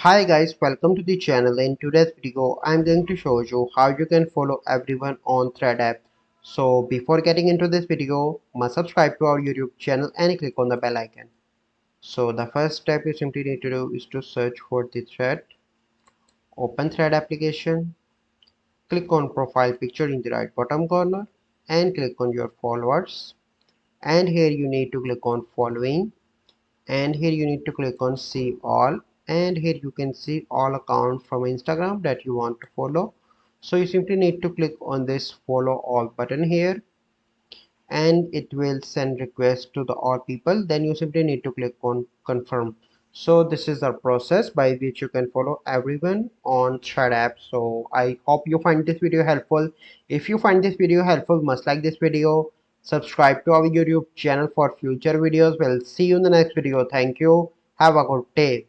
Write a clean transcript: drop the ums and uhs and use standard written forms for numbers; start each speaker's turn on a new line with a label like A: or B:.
A: Hi guys, welcome to the channel. In today's video, I'm going to show you how you can follow everyone on Thread app. So before getting into this video, must subscribe to our YouTube channel and click on the bell icon. So the first step you simply need to do is to search for the Thread, open Thread application, click on profile picture in the right bottom corner and click on your followers. And here you need to click on following, and here you need to click on see all, and here you can see all accounts from Instagram that you want to follow. So you simply need to click on this follow all button here, and it will send request to the all people. Then you simply need to click on confirm. So this is the process by which you can follow everyone on Thread app. So I hope you find this video helpful. If you find this video helpful, must like this video, subscribe to our YouTube channel for future videos. We'll see you in the next video. Thank you, have a good day.